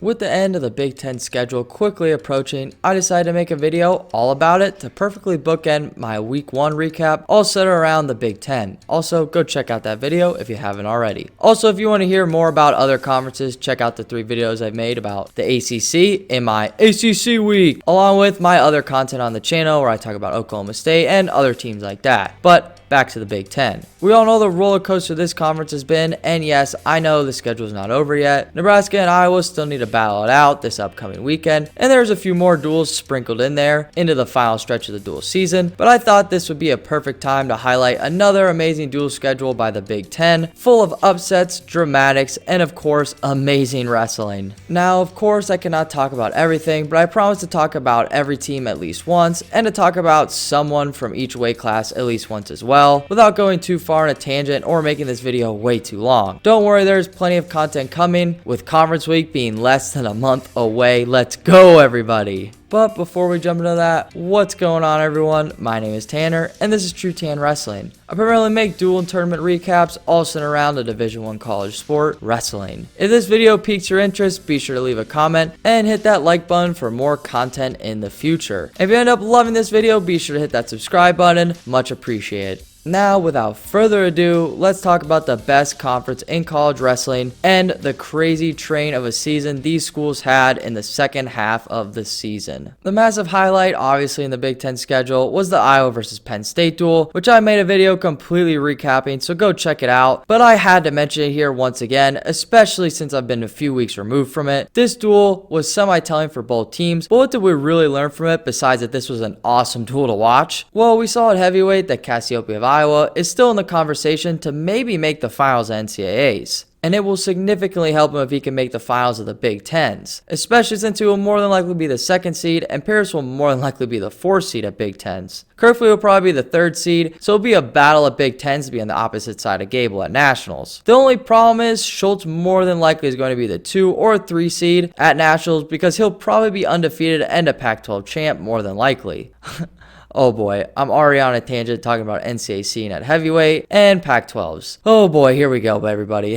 With the end of the Big Ten schedule quickly approaching, I decided to make a video all about it to perfectly bookend my Week 1 recap, all centered around the Big Ten. Also, go check out that video if you haven't already. Also, if you want to hear more about other conferences, check out the 3 videos I've made about the ACC in my ACC week, along with my other content on the channel where I talk about Oklahoma State and other teams like that. But back to the Big Ten. We all know the roller coaster this conference has been, and yes, I know the schedule is not over yet. Nebraska and Iowa still need to battle it out this upcoming weekend, and there's a few more duels sprinkled in there into the final stretch of the dual season, but I thought this would be a perfect time to highlight another amazing dual schedule by the Big Ten, full of upsets, dramatics, and of course, amazing wrestling. Now, of course, I cannot talk about everything, but I promise to talk about every team at least once, and to talk about someone from each weight class at least once as well, without going too far in a tangent or making this video way too long. Don't worry, there's plenty of content coming, with conference week being less than a month away. Let's go, everybody! But before we jump into that, what's going on, everyone? My name is Tanner, and this is TrueTan Wrestling. I primarily make duel and tournament recaps, all centered around the Division I college sport, wrestling. If this video piques your interest, be sure to leave a comment and hit that like button for more content in the future. If you end up loving this video, be sure to hit that subscribe button, much appreciated. Now, without further ado, let's talk about the best conference in college wrestling and the crazy train of a season these schools had in the second half of the season. The massive highlight, obviously, in the Big Ten schedule was the Iowa versus Penn State duel, which I made a video completely recapping, so go check it out. But I had to mention it here once again, especially since I've been a few weeks removed from it. This duel was semi-telling for both teams, but what did we really learn from it besides that this was an awesome duel to watch? Well, we saw at heavyweight that Cassiopeia of Iowa is still in the conversation to maybe make the finals of NCAAs. And it will significantly help him if he can make the finals of the Big Tens, especially since he will more than likely be the 2nd seed and Paris will more than likely be the 4th seed at Big Tens. Kerfley will probably be the 3rd seed, so it'll be a battle at Big Tens to be on the opposite side of Gable at Nationals. The only problem is Schultz more than likely is going to be the 2 or 3 seed at Nationals because he'll probably be undefeated and a Pac-12 champ more than likely. Oh boy, I'm already on a tangent talking about NCAA scene at heavyweight and Pac-12s. Oh boy, here we go, everybody.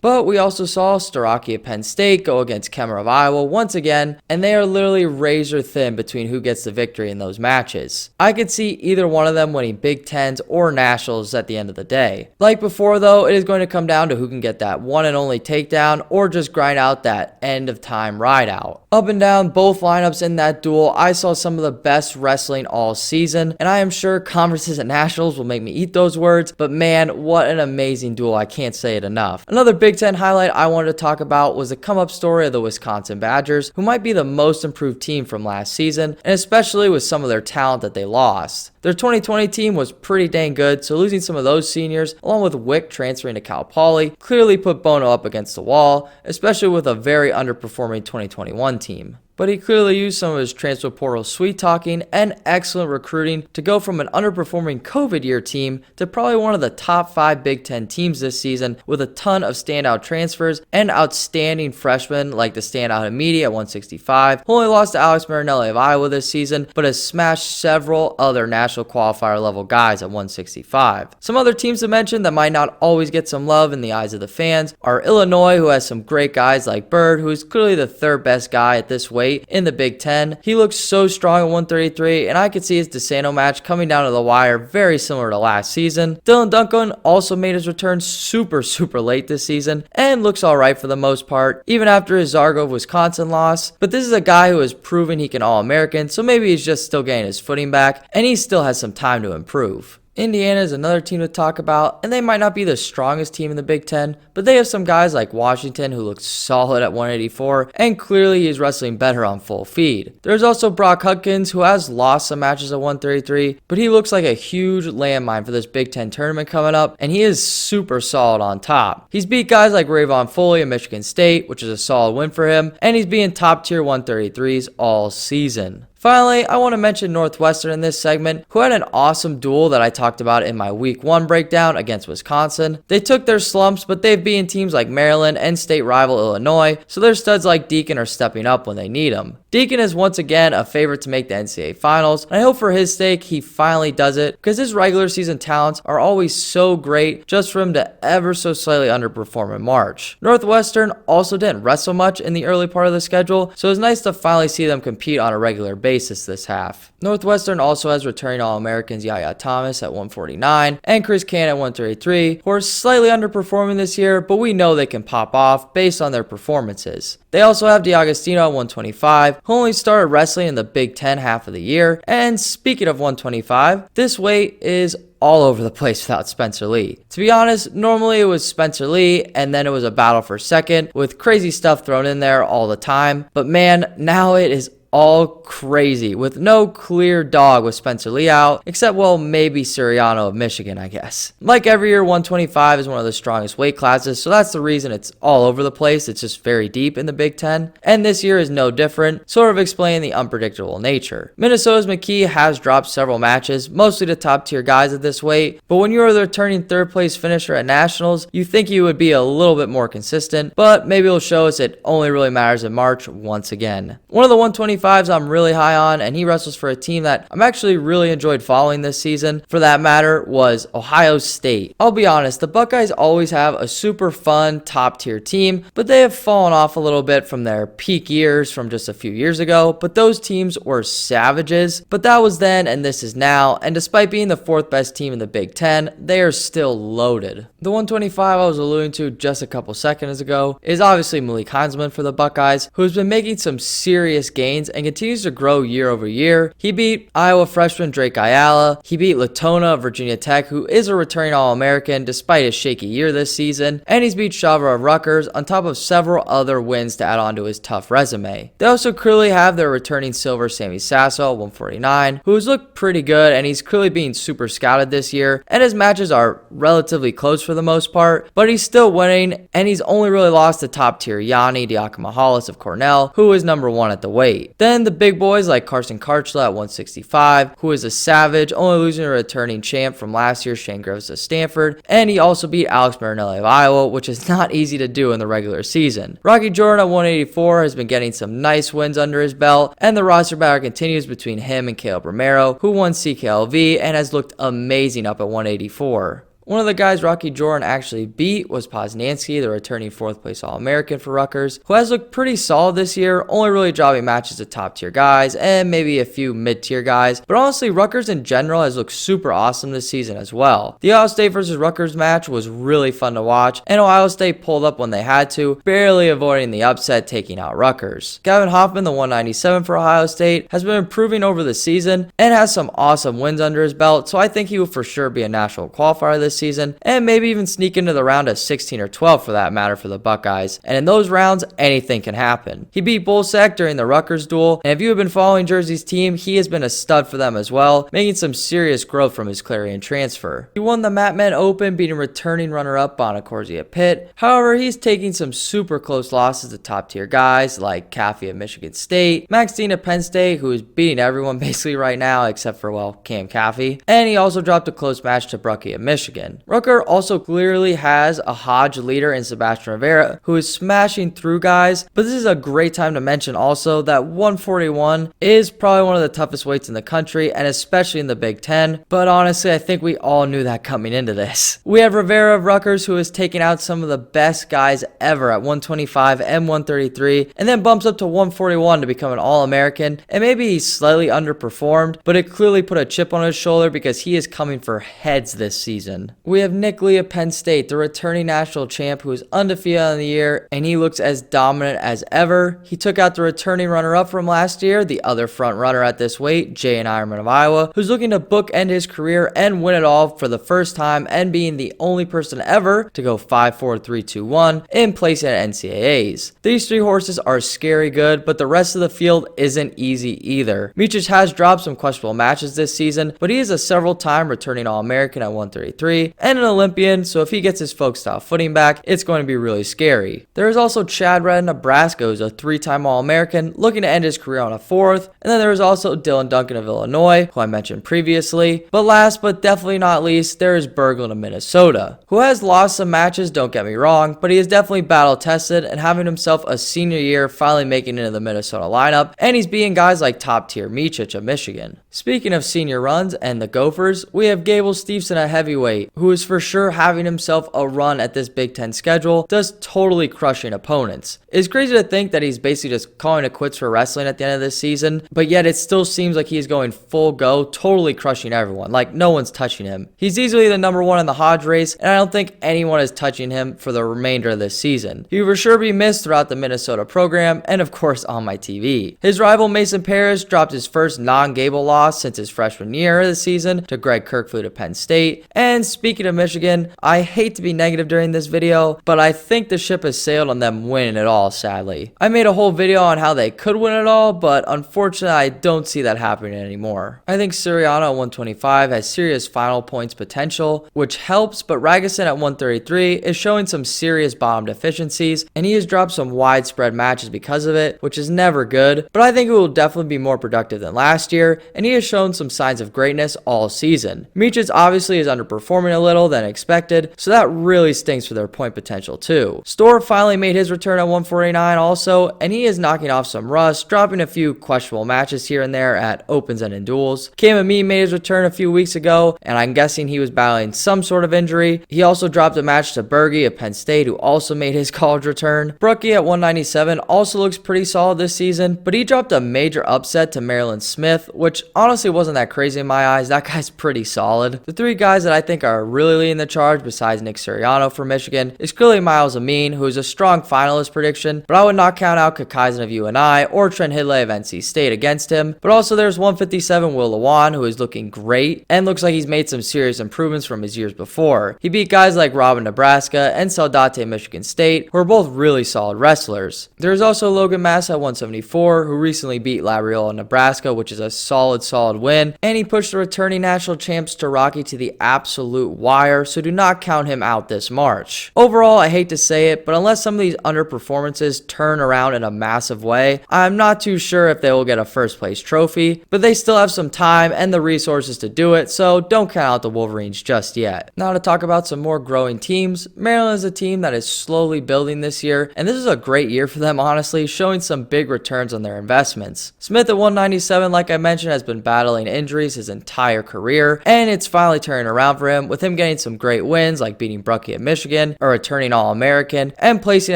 But we also saw Starocci at Penn State go against Kemmer of Iowa once again, and they are literally razor thin between who gets the victory in those matches. I could see either one of them winning Big Tens or Nationals at the end of the day. Like before though, it is going to come down to who can get that one and only takedown or just grind out that end of time ride out. Up and down both lineups in that duel, I saw some of the best wrestling all season, and I am sure conferences and nationals will make me eat those words, but man, what an amazing duel, I can't say it enough. Another Big Ten highlight I wanted to talk about was the come-up story of the Wisconsin Badgers, who might be the most improved team from last season, and especially with some of their talent that they lost. Their 2020 team was pretty dang good, so losing some of those seniors, along with Wick transferring to Cal Poly, clearly put Bono up against the wall, especially with a very underperforming 2021 team. But he clearly used some of his transfer portal sweet talking and excellent recruiting to go from an underperforming COVID year team to probably one of the top 5 Big Ten teams this season with a ton of standout transfers and outstanding freshmen like the standout Hamidi at 165, who only lost to Alex Marinelli of Iowa this season, but has smashed several other national qualifier level guys at 165. Some other teams to mention that might not always get some love in the eyes of the fans are Illinois, who has some great guys like Bird, who is clearly the 3rd best guy at this weight in the Big Ten. He looks so strong at 133, and I could see his DeSanto match coming down to the wire very similar to last season. Dylan Duncan also made his return super late this season and looks alright for the most part, even after his Zargo Wisconsin loss. But this is a guy who has proven he can All-American, so maybe he's just still getting his footing back, and he still has some time to improve. Indiana is another team to talk about, and they might not be the strongest team in the Big Ten, but they have some guys like Washington who looks solid at 184, and clearly he's wrestling better on full feed. There's also Brock Hudkins, who has lost some matches at 133, but he looks like a huge landmine for this Big Ten tournament coming up, and he is super solid on top. He's beat guys like Rayvon Foley at Michigan State, which is a solid win for him, and he's being top tier 133s all season. Finally, I want to mention Northwestern in this segment, who had an awesome duel that I talked about in my week 1 breakdown against Wisconsin. They took their slumps, but they've beaten teams like Maryland and state rival Illinois, so their studs like Deacon are stepping up when they need them. Deacon is once again a favorite to make the NCAA finals, and I hope for his sake he finally does it, because his regular season talents are always so great just for him to ever so slightly underperform in March. Northwestern also didn't wrestle much in the early part of the schedule, so it's nice to finally see them compete on a regular basis this half. Northwestern also has returning All-Americans Yaya Thomas at 149 and Chris Can at 133, who are slightly underperforming this year, but we know they can pop off based on their performances. They also have DiAgostino at 125, who only started wrestling in the Big Ten half of the year, and speaking of 125, this weight is all over the place without Spencer Lee. To be honest, normally it was Spencer Lee and then it was a battle for second with crazy stuff thrown in there all the time, but man, now it is all crazy with no clear dog with Spencer Lee out, except, well, maybe Siriano of Michigan, I guess. Like every year, 125 is one of the strongest weight classes, so that's the reason it's all over the place. It's just very deep in the Big Ten, and this year is no different, sort of explaining the unpredictable nature. Minnesota's McKee has dropped several matches, mostly to top tier guys at this weight, but when you are the returning third place finisher at Nationals, you think you would be a little bit more consistent, but maybe it'll show us it only really matters in March once again. One of the 125s I'm really high on, and he wrestles for a team that I'm actually really enjoyed following this season, for that matter, was Ohio State. I'll be honest, the Buckeyes always have a super fun top tier team, but they have fallen off a little bit from their peak years from just a few years ago, but those teams were savages, but that was then and this is now, and despite being the 4th best team in the Big Ten, they are still loaded. The 125 I was alluding to just a couple seconds ago is obviously Malik Heinzman for the Buckeyes, who has been making some serious gains and continues to grow year over year. He beat Iowa freshman Drake Ayala. He beat Latona of Virginia Tech, who is a returning All-American despite his shaky year this season. And he's beat Shaver of Rutgers on top of several other wins to add on to his tough resume. They also clearly have their returning silver Sammy Sasso at 149, who has looked pretty good and he's clearly being super scouted this year. And his matches are relatively close for the most part, but he's still winning and he's only really lost to top tier Yanni Diakomahalis of Cornell, who is number 1 at the weight. Then the big boys like Carson Karchla at 165, who is a savage, only losing to a returning champ from last year, Shane Griffiths of Stanford, and he also beat Alex Marinelli of Iowa, which is not easy to do in the regular season. Rocky Jordan at 184 has been getting some nice wins under his belt, and the roster battle continues between him and Caleb Romero, who won CKLV and has looked amazing up at 184. One of the guys Rocky Jordan actually beat was Poznanski, the returning 4th place All-American for Rutgers, who has looked pretty solid this year, only really dropping matches to top tier guys and maybe a few mid-tier guys. But honestly, Rutgers in general has looked super awesome this season as well. The Ohio State versus Rutgers match was really fun to watch, and Ohio State pulled up when they had to, barely avoiding the upset, taking out Rutgers. Gavin Hoffman, the 197 for Ohio State, has been improving over the season and has some awesome wins under his belt, so I think he will for sure be a national qualifier this season and maybe even sneak into the round of 16 or 12 for that matter for the Buckeyes, and in those rounds anything can happen. He beat Bolsack during the Rutgers duel, and if you have been following Jersey's team, he has been a stud for them as well, making some serious growth from his Clarion transfer. He won the Matman Open, beating returning runner-up Bonacorsi at Pitt. However, he's taking some super close losses to top tier guys like Caffey of Michigan State, Max Dean of Penn State, who is beating everyone basically right now except for, well, Cam Caffey, and he also dropped a close match to Bruckey of Michigan. Rutger also clearly has a Hodge leader in Sebastian Rivera, who is smashing through guys, but this is a great time to mention also that 141 is probably one of the toughest weights in the country, and especially in the Big Ten, but honestly, I think we all knew that coming into this. We have Rivera of Rutgers, who has taken out some of the best guys ever at 125 and 133, and then bumps up to 141 to become an All-American, and maybe he's slightly underperformed, but it clearly put a chip on his shoulder because he is coming for heads this season. We have Nick Lee of Penn State, the returning national champ who is undefeated on the year, and he looks as dominant as ever. He took out the returning runner-up from last year, the other front runner at this weight, Jay Ironman of Iowa, who's looking to bookend his career and win it all for the first time and being the only person ever to go 5-4-3-2-1 in place at NCAAs. These 3 horses are scary good, but the rest of the field isn't easy either. Miocic has dropped some questionable matches this season, but he is a several-time returning All-American at 133, athlete and an Olympian, so if he gets his folk style footing back, it's going to be really scary. There is also Chad Red of Nebraska, who's a 3-time All-American, looking to end his career on a 4th, and then there is also Dylan Duncan of Illinois, who I mentioned previously. But last but definitely not least, there is Berglund of Minnesota, who has lost some matches, don't get me wrong, but he is definitely battle tested and having himself a senior year, finally making it into the Minnesota lineup, and he's beating guys like top tier Micic of Michigan. Speaking of senior runs and the Gophers, we have Gable Steveson at heavyweight, who is for sure having himself a run at this Big Ten schedule, just totally crushing opponents. It's crazy to think that he's basically just calling it quits for wrestling at the end of this season, but yet it still seems like he's going full go, totally crushing everyone, like no one's touching him. He's easily the number 1 in the Hodge race, and I don't think anyone is touching him for the remainder of this season. He will for sure be missed throughout the Minnesota program, and of course on my TV. His rival Mason Parrish dropped his first non-Gable loss since his freshman year of the season to Greg Kirkfleet of Penn State. And speaking of Michigan, I hate to be negative during this video, but I think the ship has sailed on them winning it all, sadly. I made a whole video on how they could win it all, but unfortunately I don't see that happening anymore. I think Suriano at 125 has serious final points potential, which helps, but Ragusin at 133 is showing some serious bottom deficiencies, and he has dropped some widespread matches because of it, which is never good, but I think it will definitely be more productive than last year, and he has shown some signs of greatness all season. Micic obviously is underperforming a little than expected, so that really stinks for their point potential too. Storr finally made his return at 149 also, and he is knocking off some rust, dropping a few questionable matches here and there at opens and in duels. Cam Amin made his return a few weeks ago, and I'm guessing he was battling some sort of injury. He also dropped a match to Berge of Penn State, who also made his college return. Brookie at 197 also looks pretty solid this season, but he dropped a major upset to Maryland Smith, which honestly wasn't that crazy in my eyes. That guy's pretty solid. The 3 guys that I think are really leading the charge besides Nick Suriano for Michigan is clearly Miles Amin, who is a strong finalist prediction, but I would not count out Kakaisen of UNI or Trent Hidlay of NC State against him. But also there's 157 Will Lewan, who is looking great and looks like he's made some serious improvements from his years before. He beat guys like Robin Nebraska and Saldate Michigan State, who are both really solid wrestlers. There's also Logan Mass at 174, who recently beat Labriola Nebraska, which is a solid win, and he pushed the returning national champs Rocky to the absolute wire, so do not count him out this March. Overall, I hate to say it, but unless some of these underperformances turn around in a massive way, I'm not too sure if they will get a first place trophy, but they still have some time and the resources to do it, so don't count out the Wolverines just yet. Now to talk about some more growing teams, Maryland is a team that is slowly building this year, and this is a great year for them honestly, showing some big returns on their investments. Smith at 197, like I mentioned, has been battling injuries his entire career, and it's finally turning around for him, with him getting some great wins like beating Brookie at Michigan, a returning All-American, and placing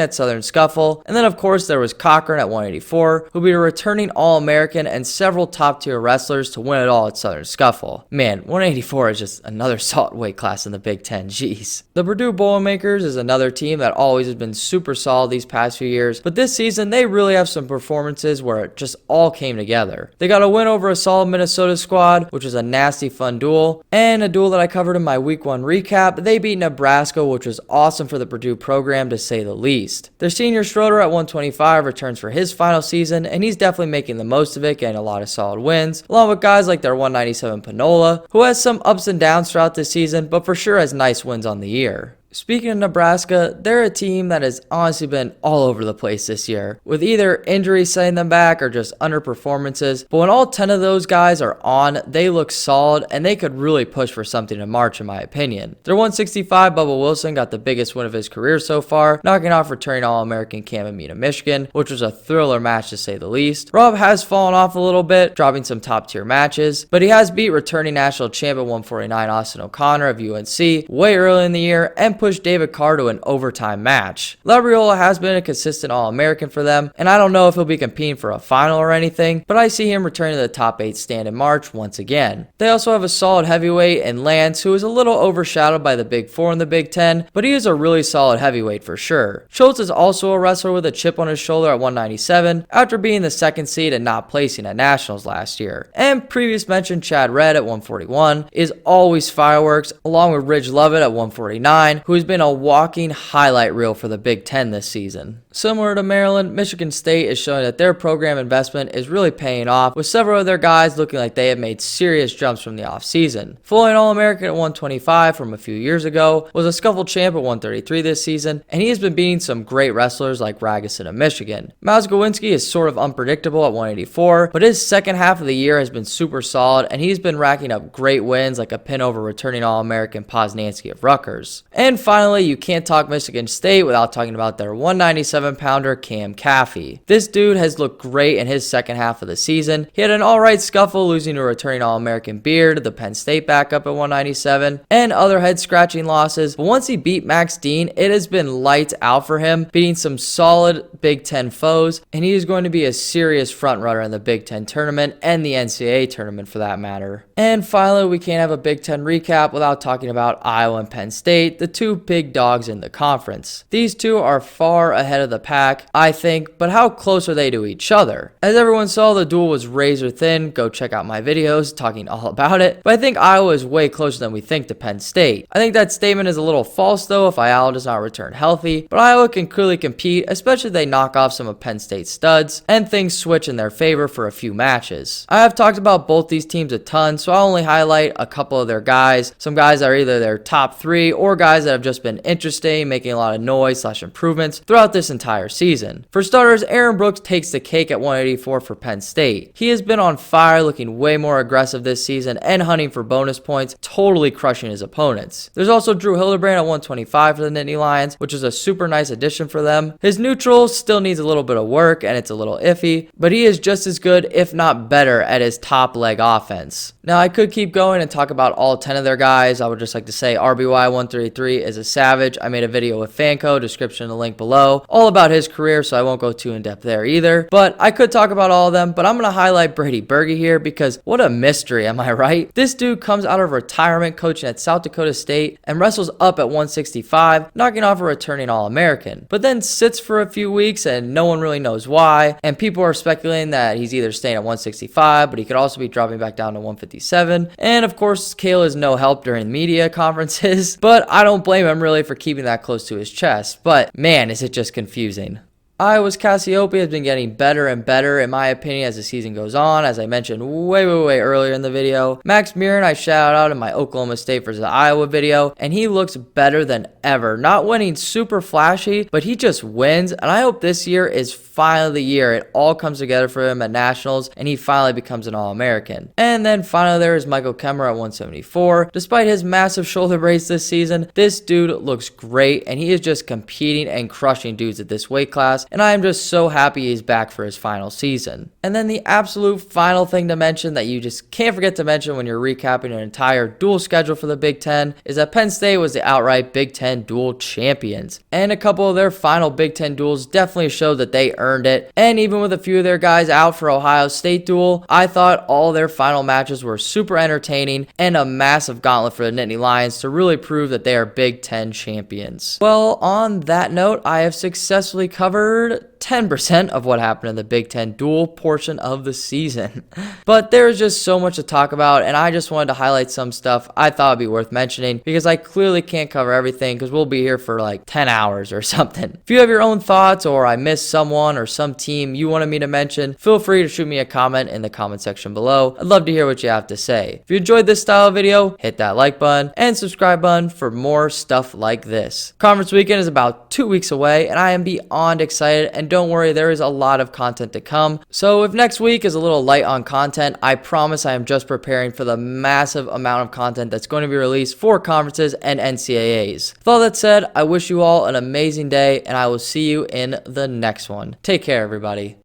at Southern Scuffle. And then of course there was Cochran at 184, who'll be a returning All-American and several top tier wrestlers to win it all at Southern Scuffle. Man, 184 is just another solid weight class in the Big Ten, jeez. The Purdue Boilermakers is another team that always has been super solid these past few years, but this season they really have some performances where it just all came together. They got a win over a solid Minnesota squad, which was a nasty fun duel, and a duel that I covered in my week 1 recap. They beat Nebraska, which was awesome for the Purdue program to say the least. Their senior Schroeder at 125 returns for his final season, and he's definitely making the most of it, getting a lot of solid wins, along with guys like their 197 Panola, who has some ups and downs throughout this season, but for sure has nice wins on the year. Speaking of Nebraska, they're a team that has honestly been all over the place this year, with either injuries setting them back or just underperformances. But when all 10 of those guys are on, they look solid and they could really push for something in March in my opinion. Their 165 Bubba Wilson got the biggest win of his career so far, knocking off returning All-American Cam Amin of Michigan, which was a thriller match to say the least. Rob has fallen off a little bit, dropping some top tier matches, but he has beat returning national champ at 149 Austin O'Connor of UNC way early in the year and pushed David Carr to an overtime match. Labriola has been a consistent All-American for them, and I don't know if he'll be competing for a final or anything, but I see him returning to the top 8 stand in March once again. They also have a solid heavyweight in Lance, who is a little overshadowed by the Big 4 in the Big Ten, but he is a really solid heavyweight for sure. Schultz is also a wrestler with a chip on his shoulder at 197, after being the second seed and not placing at Nationals last year. And previous mentioned Chad Red at 141 is always fireworks, along with Ridge Lovett at 149, who has been a walking highlight reel for the Big Ten this season. Similar to Maryland, Michigan State is showing that their program investment is really paying off, with several of their guys looking like they have made serious jumps from the offseason. Fully an All-American at 125 from a few years ago, was a scuffle champ at 133 this season, and he has been beating some great wrestlers like Ragusin of Michigan. Mazgowinski is sort of unpredictable at 184, but his second half of the year has been super solid, and he's been racking up great wins like a pin over returning All-American Poznansky of Rutgers. And finally, you can't talk Michigan State without talking about their 197-pounder Cam Caffey. This dude has looked great in his second half of the season. He had an alright scuffle losing to returning All-American Beard, the Penn State backup at 197, and other head-scratching losses, but once he beat Max Dean, it has been lights out for him, beating some solid Big Ten foes, and he is going to be a serious frontrunner in the Big Ten tournament and the NCAA tournament for that matter. And finally, we can't have a Big Ten recap without talking about Iowa and Penn State, the two big dogs in the conference. These two are far ahead of the pack, I think, but how close are they to each other? As everyone saw, the duel was razor thin. Go check out my videos talking all about it, but I think Iowa is way closer than we think to Penn State. I think that statement is a little false though if Iowa does not return healthy, but Iowa can clearly compete, especially if they knock off some of Penn State's studs and things switch in their favor for a few matches. I have talked about both these teams a ton, so I'll only highlight a couple of their guys. Some guys are either their top three or guys that have just been interesting, making a lot of noise / improvements throughout this entire season. For starters, Aaron Brooks takes the cake at 184 for Penn State. He has been on fire, looking way more aggressive this season and hunting for bonus points, totally crushing his opponents. There's also Drew Hildebrand at 125 for the Nittany Lions, which is a super nice addition for them. His neutral still needs a little bit of work and it's a little iffy, but he is just as good, if not better, at his top leg offense. Now, I could keep going and talk about all 10 of their guys. I would just like to say RBY 133 is a savage. I made a video with FANCO, description in the link below, all about his career, so I won't go too in depth there either. But I could talk about all of them, but I'm going to highlight Brady Berge here because what a mystery, am I right? This dude comes out of retirement coaching at South Dakota State and wrestles up at 165, knocking off a returning All-American, but then sits for a few weeks and no one really knows why, and people are speculating that he's either staying at 165, but he could also be dropping back down to 157, and of course Kale is no help during media conferences, but I don't blame him really for keeping that close to his chest, but man, is it just confusing. Iowa's Cassiopeia has been getting better and better, in my opinion, as the season goes on, as I mentioned way earlier in the video. Max Mirren I shout out in my Oklahoma State versus Iowa video, and he looks better than ever. Not winning super flashy, but he just wins, and I hope this year is finally the year it all comes together for him at Nationals, and he finally becomes an All-American. And then finally there is Michael Kemmer at 174. Despite his massive shoulder brace this season, this dude looks great, and he is just competing and crushing dudes at this weight class, and I am just so happy he's back for his final season. And then the absolute final thing to mention that you just can't forget to mention when you're recapping an entire duel schedule for the Big Ten is that Penn State was the outright Big Ten duel champions. And a couple of their final Big Ten duels definitely showed that they earned it. And even with a few of their guys out for Ohio State duel, I thought all their final matches were super entertaining and a massive gauntlet for the Nittany Lions to really prove that they are Big Ten champions. Well, on that note, I have successfully covered 10% of what happened in the Big Ten duel portion of the season. But there's just so much to talk about, and I just wanted to highlight some stuff I thought would be worth mentioning because I clearly can't cover everything because we'll be here for like 10 hours or something. If you have your own thoughts or I missed someone or some team you wanted me to mention, feel free to shoot me a comment in the comment section below. I'd love to hear what you have to say. If you enjoyed this style of video, hit that like button and subscribe button for more stuff like this. Conference weekend is about 2 weeks away, and I am beyond excited, and don't worry, there is a lot of content to come. So if next week is a little light on content, I promise I am just preparing for the massive amount of content that's going to be released for conferences and NCAAs. With all that said, I wish you all an amazing day, and I will see you in the next one. Take care, everybody.